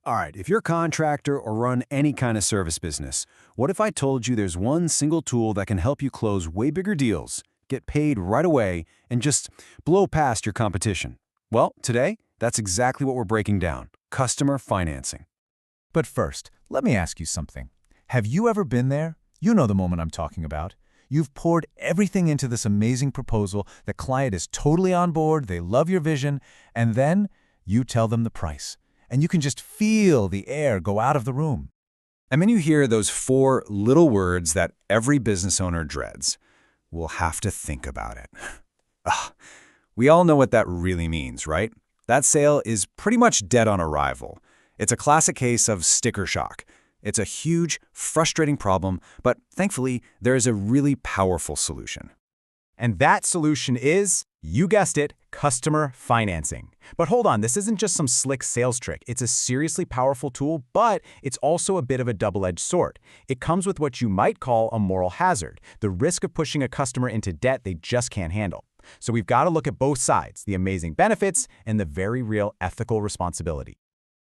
All right, if you're a contractor or run any kind of service business, what if I told you there's one single tool that can help you close way bigger deals, get paid right away, and just blow past your competition? Well, today, that's exactly what we're breaking down: customer financing. But first, let me ask you something. Have you ever been there? You know the moment I'm talking about. You've poured everything into this amazing proposal, the client is totally on board, they love your vision, and then you tell them the price. And you can just feel the air go out of the room. And then you hear those four little words that every business owner dreads. We'll have to think about it. Ugh. We all know what that really means, right? That sale is pretty much dead on arrival. It's a classic case of sticker shock. It's a huge, frustrating problem, but thankfully, there is a really powerful solution. And that solution is, you guessed it, customer financing. But hold on, this isn't just some slick sales trick. It's a seriously powerful tool, but it's also a bit of a double-edged sword. It comes with what you might call a moral hazard, the risk of pushing a customer into debt they just can't handle. So we've got to look at both sides, the amazing benefits and the very real ethical responsibility.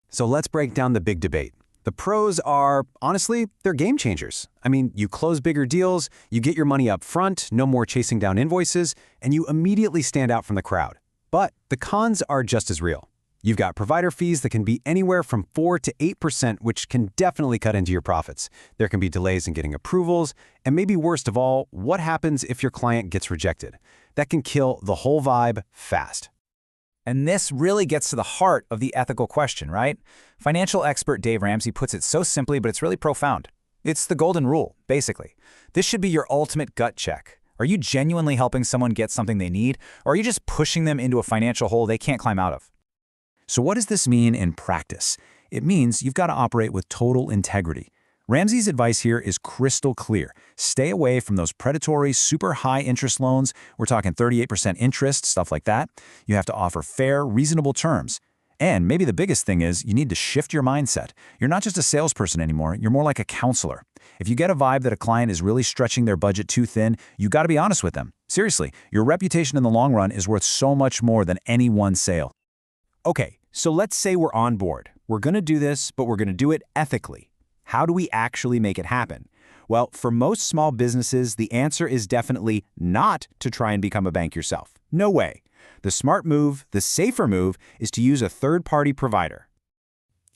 So let's break down the big debate. The pros are, honestly, they're game changers. I mean, you close bigger deals, you get your money up front, no more chasing down invoices, and you immediately stand out from the crowd. But the cons are just as real. You've got provider fees that can be anywhere from 4 to 8%, which can definitely cut into your profits. There can be delays in getting approvals, and maybe worst of all, what happens if your client gets rejected? That can kill the whole vibe fast. And this really gets to the heart of the ethical question, right? Financial expert Dave Ramsey puts it so simply, but it's really profound. It's the golden rule, basically. This should be your ultimate gut check. Are you genuinely helping someone get something they need, or are you just pushing them into a financial hole they can't climb out of? So what does this mean in practice? It means you've got to operate with total integrity. Ramsey's advice here is crystal clear. Stay away from those predatory, super high interest loans. We're talking 38% interest, stuff like that. You have to offer fair, reasonable terms. And maybe the biggest thing is you need to shift your mindset. You're not just a salesperson anymore, you're more like a counselor. If you get a vibe that a client is really stretching their budget too thin, you got to be honest with them. Seriously, your reputation in the long run is worth so much more than any one sale. Okay, so let's say we're on board. We're going to do this, but we're going to do it ethically. How do we actually make it happen? Well, for most small businesses, the answer is definitely not to try and become a bank yourself. No way. The smart move, the safer move, is to use a third-party provider.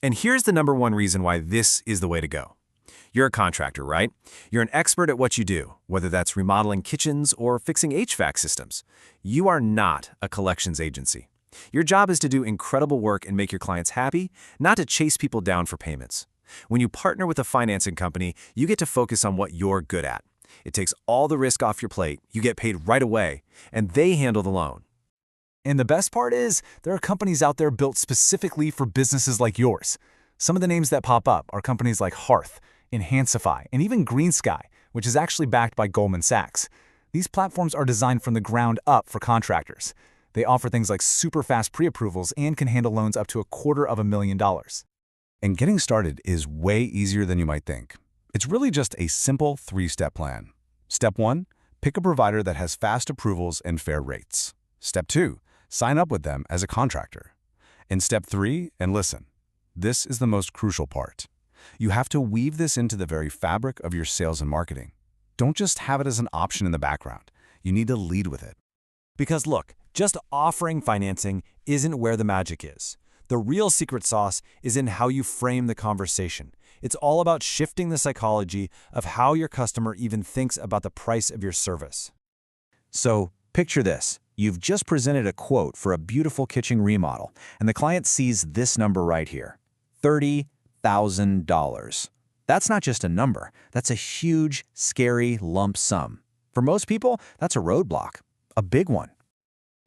And here's the number one reason why this is the way to go. You're a contractor, right? You're an expert at what you do, whether that's remodeling kitchens or fixing HVAC systems. You are not a collections agency. Your job is to do incredible work and make your clients happy, not to chase people down for payments. When you partner with a financing company, you get to focus on what you're good at. It takes all the risk off your plate, you get paid right away, and they handle the loan. And the best part is, there are companies out there built specifically for businesses like yours. Some of the names that pop up are companies like Hearth, Enhancify, and even GreenSky, which is actually backed by Goldman Sachs. These platforms are designed from the ground up for contractors. They offer things like super fast pre-approvals and can handle loans up to $250,000. And getting started is way easier than you might think. It's really just a simple 3-step plan. Step 1, pick a provider that has fast approvals and fair rates. Step 2, sign up with them as a contractor. And step 3, and listen, this is the most crucial part. You have to weave this into the very fabric of your sales and marketing. Don't just have it as an option in the background. You need to lead with it. Because look, just offering financing isn't where the magic is. The real secret sauce is in how you frame the conversation. It's all about shifting the psychology of how your customer even thinks about the price of your service. So, picture this. You've just presented a quote for a beautiful kitchen remodel, and the client sees this number right here, $30,000. That's not just a number. That's a huge, scary lump sum. For most people, that's a roadblock, a big one.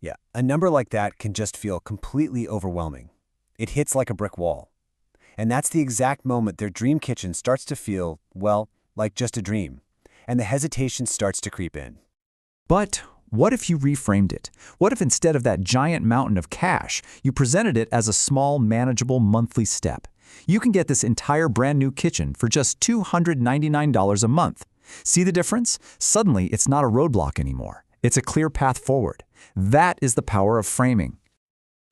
Yeah, a number like that can just feel completely overwhelming. It hits like a brick wall. And that's the exact moment their dream kitchen starts to feel, well, like just a dream. And the hesitation starts to creep in. But what if you reframed it? What if instead of that giant mountain of cash, you presented it as a small, manageable monthly step? You can get this entire brand new kitchen for just $299 a month. See the difference? Suddenly, it's not a roadblock anymore. It's a clear path forward. That is the power of framing.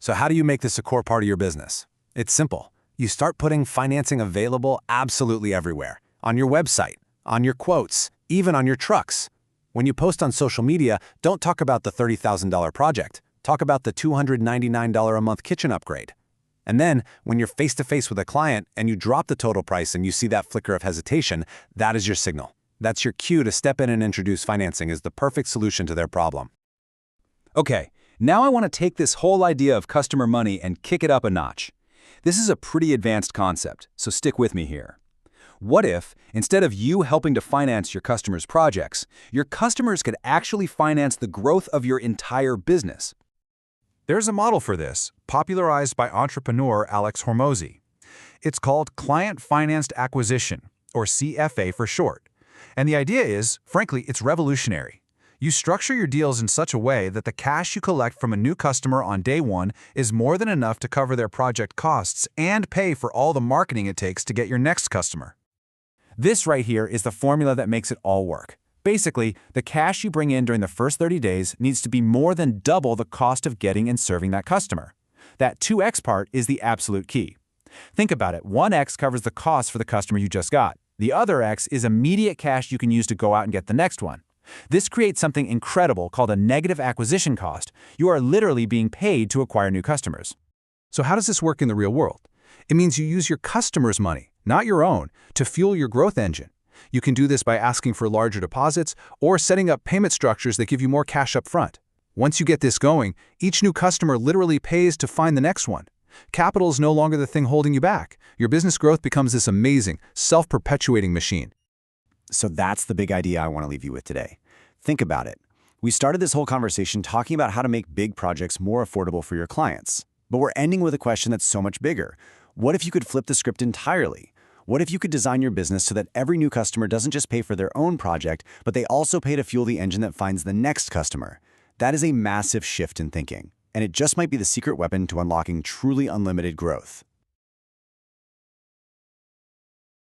So how do you make this a core part of your business? It's simple. You start putting financing available absolutely everywhere. On your website, on your quotes, even on your trucks. When you post on social media, don't talk about the $30,000 project. Talk about the $299 a month kitchen upgrade. And then, when you're face-to-face with a client and you drop the total price and you see that flicker of hesitation, that is your signal. That's your cue to step in and introduce financing as the perfect solution to their problem. Okay, now I want to take this whole idea of customer money and kick it up a notch. This is a pretty advanced concept, so stick with me here. What if, instead of you helping to finance your customers' projects, your customers could actually finance the growth of your entire business? There's a model for this, popularized by entrepreneur Alex Hormozi. It's called Client Financed Acquisition, or CFA for short. And the idea is, frankly, it's revolutionary. You structure your deals in such a way that the cash you collect from a new customer on day one is more than enough to cover their project costs and pay for all the marketing it takes to get your next customer. This right here is the formula that makes it all work. Basically, the cash you bring in during the first 30 days needs to be more than double the cost of getting and serving that customer. That 2x part is the absolute key. Think about it. 1x covers the cost for the customer you just got. The other x is immediate cash you can use to go out and get the next one. This creates something incredible called a negative acquisition cost. You are literally being paid to acquire new customers. So how does this work in the real world? It means you use your customers' money, not your own, to fuel your growth engine. You can do this by asking for larger deposits or setting up payment structures that give you more cash up front. Once you get this going, each new customer literally pays to find the next one. Capital is no longer the thing holding you back. Your business growth becomes this amazing, self-perpetuating machine. So that's the big idea I want to leave you with today. Think about it. We started this whole conversation talking about how to make big projects more affordable for your clients. But we're ending with a question that's so much bigger. What if you could flip the script entirely? What if you could design your business so that every new customer doesn't just pay for their own project, but they also pay to fuel the engine that finds the next customer? That is a massive shift in thinking, and it just might be the secret weapon to unlocking truly unlimited growth.